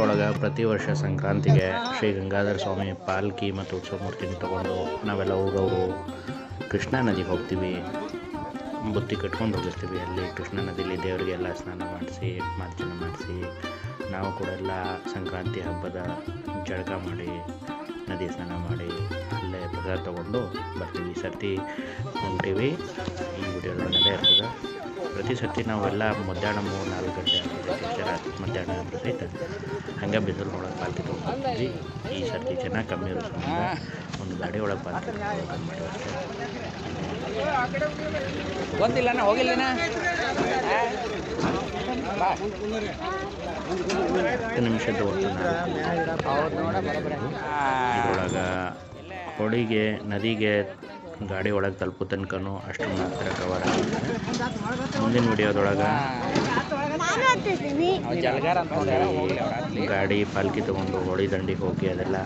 ನಮ್ಮೂರೊಳಗೆ ಪ್ರತಿ ವರ್ಷ ಸಂಕ್ರಾಂತಿಗೆ ಶ್ರೀ ಗಂಗಾಧರ ಸ್ವಾಮಿ ಪಾಲ್ಕಿ ಮತ್ತು ಉತ್ಸವ ಮೂರ್ತಿನ ತೊಗೊಂಡು ನಾವೆಲ್ಲ ಊರವರು ಕೃಷ್ಣಾ ನದಿಗೆ ಹೋಗ್ತೀವಿ. ಬುತ್ತಿ ಕಟ್ಕೊಂಡು ಹೋಗಿರ್ತೀವಿ. ಅಲ್ಲಿ ಕೃಷ್ಣಾ ನದಿಲಿ ದೇವರಿಗೆಲ್ಲ ಸ್ನಾನ ಮಾಡಿಸಿ ಮಾರ್ಜನೆ ಮಾಡಿಸಿ ನಾವು ಕೂಡ ಎಲ್ಲ ಸಂಕ್ರಾಂತಿ ಹಬ್ಬದ ಜಳಕ ಮಾಡಿ ನದಿ ಸ್ನಾನ ಮಾಡಿ ಅಲ್ಲೇ ಪ್ರಸಾದ ತೊಗೊಂಡು ಬರ್ತೀವಿ. ಸರ್ತಿ ಹೊಂಟೀವಿ. ಈ ವಿಡಿಯೋದೊಳಗಡೆ ಇರ್ತದೆ. ಪ್ರತಿ ಸರ್ತಿ ನಾವೆಲ್ಲ ಮಧ್ಯಾಹ್ನ 3-4 ಗಂಟೆ ಆಗ್ತದೆ. ರಾತ್ರಿ ಮಧ್ಯಾಹ್ನ ಆದರೂ ಸಹಿತ ಹಂಗೆ ಬಿಸಿಲು ಒಳಗೆ ಪಾಲ್ಕಿ ತೊಗೊಂಡಿದ್ವಿ. ಈ ಸರ್ತಿ ಚೆನ್ನಾಗಿ ಕಮ್ಮಿ ಇರೋ ಸಂಬಂಧ ಒಂದು ಗಾಡಿ ಒಳಗೆ ಪಾಲ್ಕಿ ಮಾಡಿವಿ ಅಷ್ಟೇ. ಗೊತ್ತಿಲ್ಲ ನಾ ಹೋಗಿಲ್ಲನ 10 ನಿಮಿಷದ ಇದ್ರೊಳಗೆ ಹೊಳಿಗೆ ನದಿಗೆ ಗಾಡಿ ಒಳಗೆ ತಲುಪೋ ತನಕನೂ ಅಷ್ಟು ಮಾತ್ರ ಕವರ್ ಆಗುತ್ತೆ. ಮುಂದಿನ ವಿಡಿಯೋದೊಳಗೆ ಗಾಡಿ ಪಾಲ್ಕಿ ತೊಗೊಂಡು ಹೊಳಿ ದಂಡಿಗೆ ಹೋಗಿ ಅದೆಲ್ಲ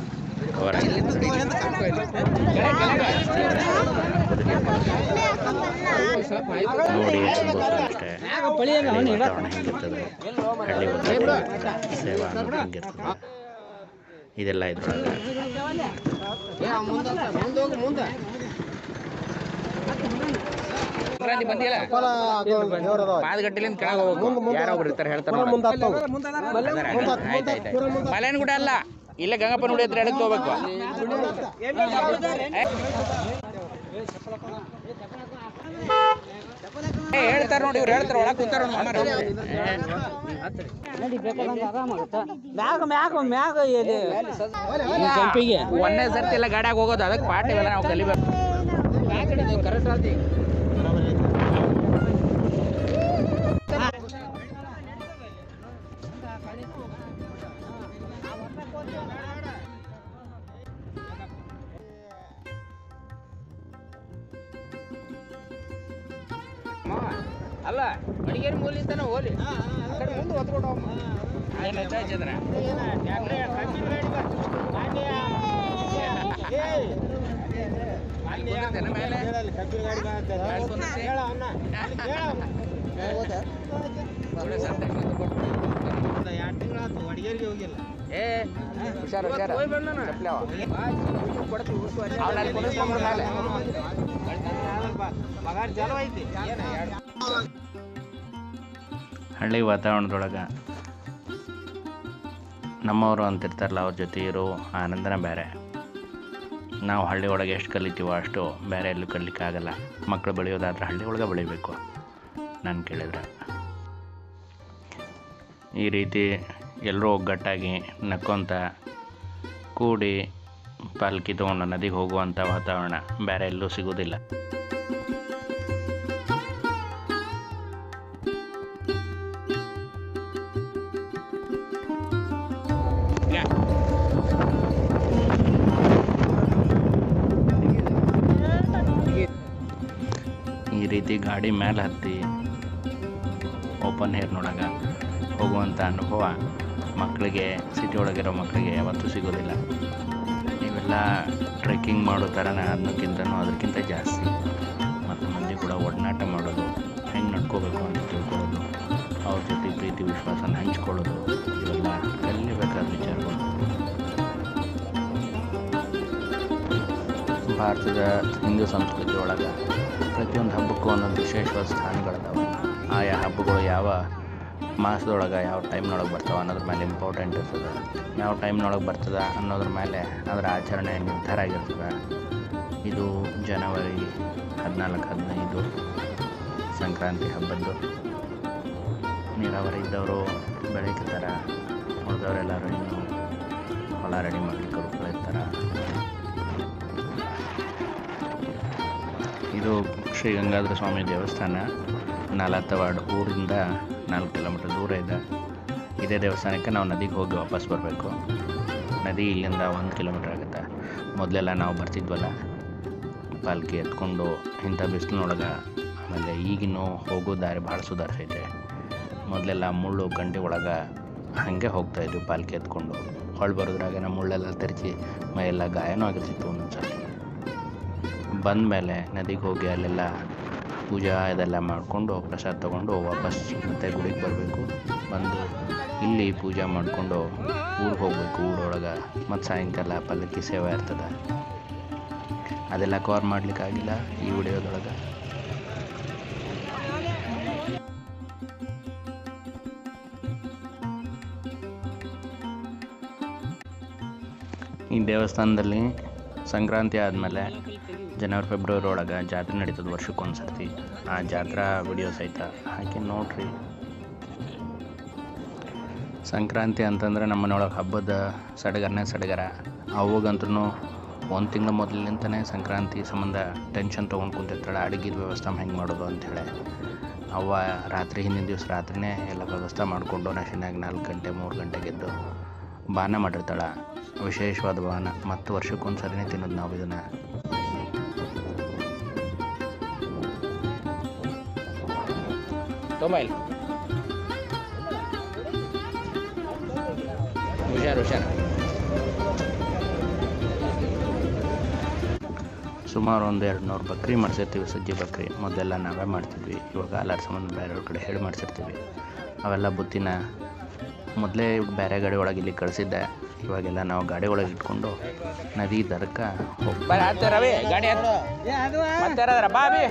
ಕವರ್ ಆಗುತ್ತೆ. ನೋಡಿ ಅಷ್ಟೇ ವಾತಾವರಣ ಹೆಂಗಿರ್ತದೆ, ಹಳ್ಳಿ ಸೇವಾ ಅನ್ನೋದು ಹೆಂಗಿರ್ತದೆ ಇದೆಲ್ಲ ಇದ್ರೊಳಗೆ. ಸಂಕ್ರಾಂತಿ ಬಂದಿಲ್ಲ ಪಾದಗಟ್ಟಿಲಿಂದ ಕೆಳಗೆ ಹೋಗ್ಬೇಕು. ಯಾರೊಬ್ರು ಇರ್ತಾರೆ ಹೇಳ್ತಾರೆ. ಮಲೇನ ಕೂಡ ಅಲ್ಲ, ಇಲ್ಲೇ ಗಂಗಪ್ಪ ನೋಡಿ ಹತ್ರ ಎಡಕ್ಕೆ ಹೋಗ್ಬೇಕು. ಹೇಳ್ತಾರೆ ನೋಡಿ, ಇವ್ರು ಹೇಳ್ತಾರೆ ಒಳಗೆ ಕೂತಾರ. ಒಂದೇ ಸರ್ತಿ ಎಲ್ಲ ಗಾಡಿಯಾಗ ಹೋಗೋದು, ಅದಕ್ಕೆ ಪಾಠ ಇವೆಲ್ಲ ನಾವು ಕಲಿಬೇಕು. ಕರೆಕ್ಟ್ ಆಗಿ ಅಲ್ಲ ಅಡಿಗೆರಿ ಮೂಲಿಂತಾನ ಹೋಲಿ ಆ ಕಡೆ ಮುಂದೆ ಹೊತ್ಕೊಂಡು ಹೋಗ. ಹುಷಾರು ಹಳ್ಳಿ ವಾತಾವರಣದೊಳಗೆ ನಮ್ಮವರು ಅಂತಿರ್ತಾರಲ್ಲ, ಅವ್ರ ಜೊತೆ ಇರೋ ಆನಂದನ ಬೇರೆ. ನಾವು ಹಳ್ಳಿ ಒಳಗೆ ಎಷ್ಟು ಕಲಿತೀವೋ ಅಷ್ಟು ಬೇರೆ ಎಲ್ಲೂ ಕಲಿಲಿಕ್ಕಾಗಲ್ಲ. ಮಕ್ಕಳು ಬೆಳೆಯೋದಾದ್ರೆ ಹಳ್ಳಿ ಒಳಗೆ ಬೆಳಿಬೇಕು ನಾನು ಕೇಳಿದ್ರೆ. ಈ ರೀತಿ ಎಲ್ಲರೂ ಒಗ್ಗಟ್ಟಾಗಿ ನಕ್ಕೊಂತ ಕೂಡಿ ಪಾಲ್ಕಿ ತೊಗೊಂಡು ನದಿಗೆ ಹೋಗುವಂಥ ವಾತಾವರಣ ಬೇರೆ ಎಲ್ಲೂ ಸಿಗೋದಿಲ್ಲ. ಈ ರೀತಿ ಗಾಡಿ ಮೇಲೆ ಹತ್ತಿ ಓಪನ್ ಏರ್ನೊಳಗೆ ಹೋಗುವಂಥ ಅನುಭವ ಮಕ್ಕಳಿಗೆ, ಸಿಟಿ ಒಳಗಿರೋ ಮಕ್ಕಳಿಗೆ ಯಾವತ್ತೂ ಸಿಗೋದಿಲ್ಲ. ಇವೆಲ್ಲ ಟ್ರೆಕ್ಕಿಂಗ್ ಮಾಡೋ ಥರನೇ ಅನ್ನೋಕ್ಕಿಂತನೂ ಅದಕ್ಕಿಂತ ಜಾಸ್ತಿ. ಮತ್ತು ಮಂದಿ ಕೂಡ ಒಡನಾಟ ಮಾಡೋದು, ಹೆಂಗೆ ನಡ್ಕೋಬೇಕು ಅಂತ ತಿಳ್ಕೊಳ್ಳೋದು, ಅವ್ರ ಜೊತೆ ಪ್ರೀತಿ ವಿಶ್ವಾಸನ ಹಂಚ್ಕೊಳ್ಳೋದು, ಇವೆಲ್ಲ ಕಲಿಬೇಕಾದ ವಿಚಾರಗಳು. ಭಾರತದ ಹಿಂದೂ ಸಂಸ್ಕೃತಿ ಒಳಗೆ ಪ್ರತಿಯೊಂದು ಹಬ್ಬಕ್ಕೂ ಒಂದೊಂದು ವಿಶೇಷವಾದ ಸ್ಥಾನಗಳಿದಾವೆ. ಆಯಾ ಹಬ್ಬಗಳು ಯಾವ ಮಾಸದೊಳಗೆ ಯಾವ ಟೈಮ್ನೊಳಗೆ ಬರ್ತಾವೆ ಅನ್ನೋದ್ರ ಮೇಲೆ ಇಂಪಾರ್ಟೆಂಟ್ ಇರ್ತದೆ. ಯಾವ ಟೈಮ್ನೊಳಗೆ ಬರ್ತದೆ ಅನ್ನೋದ್ರ ಮೇಲೆ ಅದರ ಆಚರಣೆ ನಿರ್ಧಾರ ಆಗಿರ್ತದೆ. ಇದು ಜನವರಿ 14-15 ಸಂಕ್ರಾಂತಿ ಹಬ್ಬದ್ದು. ನೀರಾವರಿ ಇದ್ದವರು ಬೆಳೀತಾರೆ, ಉಳಿದವರೆಲ್ಲರೂ ಇನ್ನೂ ಹೊಲ ರೆಡಿ ಮಾಡಲಿಕ್ಕೆ ರೂಪಿರ್ತಾರೆ. ಇದು ಶ್ರೀ ಗಂಗಾಧರ ಸ್ವಾಮಿ ದೇವಸ್ಥಾನ. 4th ವಾರ್ಡ್ ಊರಿಂದ 4 ಕಿಲೋಮೀಟರ್ ದೂರ ಇದೆ. ಇದೇ ದೇವಸ್ಥಾನಕ್ಕೆ ನಾವು ನದಿಗೆ ಹೋಗಿ ವಾಪಸ್ ಬರಬೇಕು. ನದಿ ಇಲ್ಲಿಂದ 1 ಕಿಲೋಮೀಟರ್ ಆಗುತ್ತೆ. ಮೊದಲೆಲ್ಲ ನಾವು ಬರ್ತಿದ್ವಲ್ಲ ಪಾಲ್ಕಿ ಎತ್ಕೊಂಡು ಇಂಥ ಬಿಸಿಲಿನೊಳಗೆ. ಆಮೇಲೆ ಈಗಿನೂ ಹೋಗೋ ದಾರಿ ಭಾಳ ಸುಧಾರಿಸೈತೆ. ಮೊದಲೆಲ್ಲ ಮುಳ್ಳು ಗಂಟೆ ಒಳಗೆ ಹಾಗೆ ಹೋಗ್ತಾಯಿದ್ವಿ ಪಾಲ್ಕಿ ಎತ್ಕೊಂಡು. ಹೊಳ್ಳು ಬರೋದ್ರಾಗ ನಮ್ಮ ಮುಳ್ಳೆಲ್ಲ ತೆರಚಿ ಮೈಯೆಲ್ಲ ಗಾಯನೂ ಆಗಿರ್ತಿತ್ತು ಒಂದೊಂದು ಸಲ. ಬಂದಮೇಲೆ ನದಿಗೆ ಹೋಗಿ ಅಲ್ಲೆಲ್ಲ ಪೂಜಾ ಇದೆಲ್ಲ ಮಾಡಿಕೊಂಡು ಪ್ರಸಾದ ತೊಗೊಂಡು ವಾಪಸ್ ಮತ್ತೆ ಗುಡಿಗೆ ಬರಬೇಕು. ಬಂದು ಇಲ್ಲಿ ಪೂಜೆ ಮಾಡಿಕೊಂಡು ಊರಿಗೆ ಹೋಗ್ಬೇಕು. ಊರೊಳಗೆ ಮತ್ತು ಸಾಯಂಕಾಲ ಪಲ್ಲಕ್ಕಿ ಸೇವೆ ಇರ್ತದೆ. ಅದೆಲ್ಲ ಕವರ್ ಮಾಡಲಿಕ್ಕಾಗಿಲ್ಲ ಈ ವಿಡಿಯೋದೊಳಗೆ. ಈ ದೇವಸ್ಥಾನದಲ್ಲಿ ಸಂಕ್ರಾಂತಿ ಆದಮೇಲೆ ಜನವರಿ ಫೆಬ್ರವರಿ ಒಳಗೆ ಜಾತ್ರೆ ನಡೀತದೆ ವರ್ಷಕ್ಕೊಂದು ಸರ್ತಿ. ಆ ಜಾತ್ರಾ ವಿಡಿಯೋ ಸಹಿತ ಹಾಕಿ ನೋಡ್ರಿ. ಸಂಕ್ರಾಂತಿ ಅಂತಂದ್ರೆ ನಮ್ಮ ಮನೆಯೊಳಗೆ ಹಬ್ಬದ ಸಡಗರ. ಅವಾಗಂತೂ ಒಂದು ತಿಂಗಳ ಮೊದಲಿನಿಂದನೇ ಸಂಕ್ರಾಂತಿ ಸಂಬಂಧ ಟೆನ್ಷನ್ ತೊಗೊಂಡು ಕುಂತಿರ್ತಾಳೆ. ಅಡುಗೆದು ವ್ಯವಸ್ಥೆ ಹೆಂಗೆ ಮಾಡೋದು ಅಂಥೇಳಿ ಅವ್ವ ರಾತ್ರಿ ಹಿಂದಿನ ದಿವಸ ರಾತ್ರಿನೇ ಎಲ್ಲ ವ್ಯವಸ್ಥೆ ಮಾಡಿಕೊಂಡು ನಶಿನಾಗ 4 ಗಂಟೆ 3 ಗಂಟೆಗೆ ಎದ್ದು ಬಾನ ಮಾಡಿರ್ತಾಳೆ. ವಿಶೇಷವಾದ ಬಾನ. ಮತ್ತು ವರ್ಷಕ್ಕೊಂದು ಸರಿನೇ ತಿನ್ನೋದು ನಾವು ಇದನ್ನು. ಮೊಬೈಲ್ ಹುಷಾರು. ಸುಮಾರು ಒಂದು 200 ಬಕ್ರಿ ಮಾಡಿಸಿರ್ತೀವಿ. ಸಜ್ಜಿ ಬಕ್ರಿ ಮೊದಲೆಲ್ಲ ನಾವೇ ಮಾಡ್ತಿದ್ವಿ. ಇವಾಗ ಎಲ್ಲರ ಸಂಬಂಧ ಬೇರೆಯವ್ರ ಕಡೆ ಹೇಳಿ ಮಾಡಿಸಿರ್ತೀವಿ. ಅವೆಲ್ಲ ಬುತ್ತಿನ ಮೊದಲೇ ಬೇರೆ ಗಾಡಿ ಒಳಗೆ ಇಲ್ಲಿ ಕಳಿಸಿದ್ದೆ. ಇವಾಗೆಲ್ಲ ನಾವು ಗಾಡಿ ಒಳಗೆ ಇಟ್ಕೊಂಡು ನದಿ ದರಕ್ಕೆ ರವಿ ಗಾಡಿ ಬಾ ಬಿ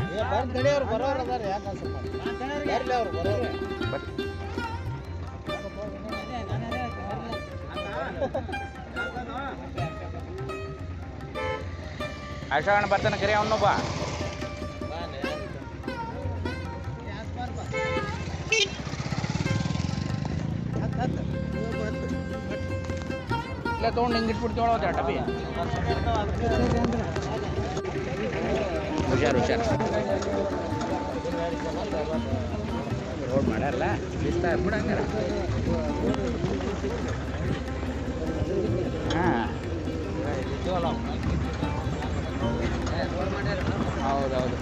ಅಶೋಕಣ್ಣ ಬರ್ತಾನೆ ಕರಿ ಅವನೊಬ್ಬ. ಇಲ್ಲ ತೊಗೊಂಡು ಹಿಂಗೆ ಇಟ್ಬಿಟ್ಟು ತೊಗೊಳೋದ್ರ ಟಪಿ. ಹುಷಾರು ರೋಡ್ ಮಾಡ್ಯಾರಲ್ಲ ಬಿಸ್ತಾ ಬಿಡ ಹಂಗಾರ. ಹಾಂ ಹೌದೌದು.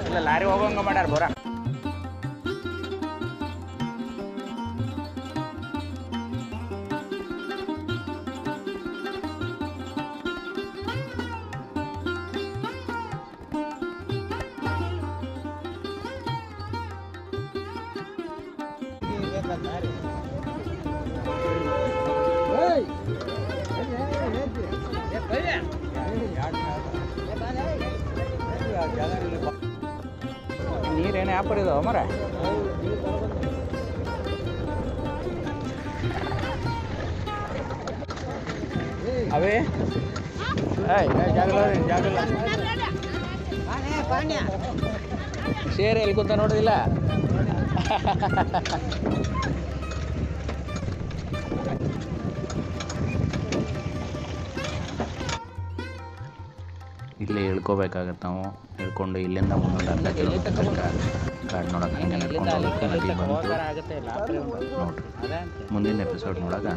ಇಲ್ಲ ಲಾರಿ ಹೋಗೋಂಗ ಮಾಡ್ಯಾರ ಬೋರ. ನೀರೇನು ವ್ಯಾಪಾರ ಇದಾವ ಮರ. ಅವೇ ಶೇರ್ ಎಲ್ಲಿ ಕುಂತ ನೋಡೋದಿಲ್ಲ. ಇಲ್ಲೇ ಇಳ್ಕೋಬೇಕಾಗತ್ತೆ. ನಾವು ಇಳ್ಕೊಂಡು ಇಲ್ಲಿಂದ ಮುಂದೊಂದು ಅರ್ಧ ಕಿಲೋಮೀಟರ್ ತನಕ ಕಾಡು ನೋಡೋಕೆ ಹಂಗೆ ನಡ್ಕೊಂಡು ಹೋಗ್ಬೇಕು. ನದಿ ಬಂತು ನೋಡ್ರಿ. ಮುಂದಿನ ಎಪಿಸೋಡ್ ನೋಡಾಗ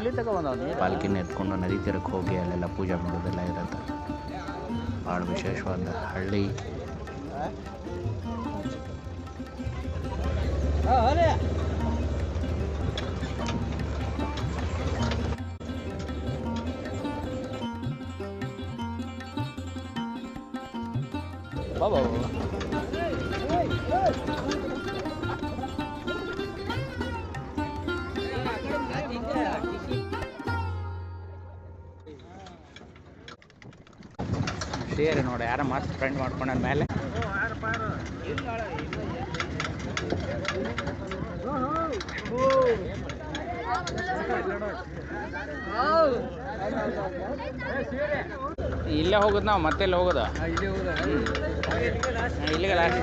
ಪಾಲ್ಕಿನ ಎತ್ಕೊಂಡು ನದಿ ತೀರಕ್ಕೆ ಹೋಗಿ ಅಲ್ಲೆಲ್ಲ ಪೂಜೆ ಮಾಡೋದೆಲ್ಲ ಇರುತ್ತೆ. ಭಾಳ ವಿಶೇಷವಾದ ಹಳ್ಳಿ. ಬಾಬಾ ಶೇರ್ ನೋಡಿ ಯಾರ ಮಸ್ತ್ ಫ್ರೆಂಡ್ ಮಾಡ್ಕೊಂಡ ಮೇಲೆ ಇಲ್ಲೇ ಹೋಗೋದು ನಾವು ಮತ್ತೆ ಇಲ್ಲಿ ಹೋಗೋದು ಇಲ್ಲಿಗೆ ಲಾಸ್ಟ್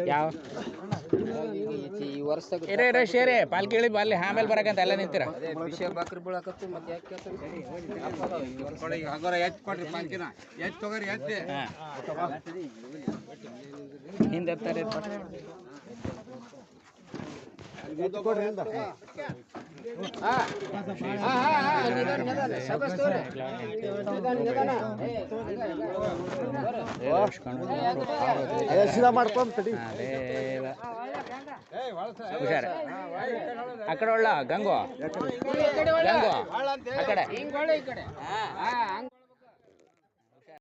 ಯಾವ ಈ ವರ್ಷ ಇರೇ ಶೇರೆ ಪಾಲ್ಕಿ ಇಳಿ ಅಲ್ಲಿ ಆಮೇಲೆ ಬರಕಂತ ಎಲ್ಲ ನಿಂತೀರ ವಿಷಯ ಬಾಕ್ರಿ ಬೀಳಕತ್ತು ಮತ್ತೆ ಯಾಕೆ ಹಿಂದೆ ಹುಷಾರ ಆ ಕಡೆ ಒಳ್ಳ ಗಂಗು ಆ ಕಡೆ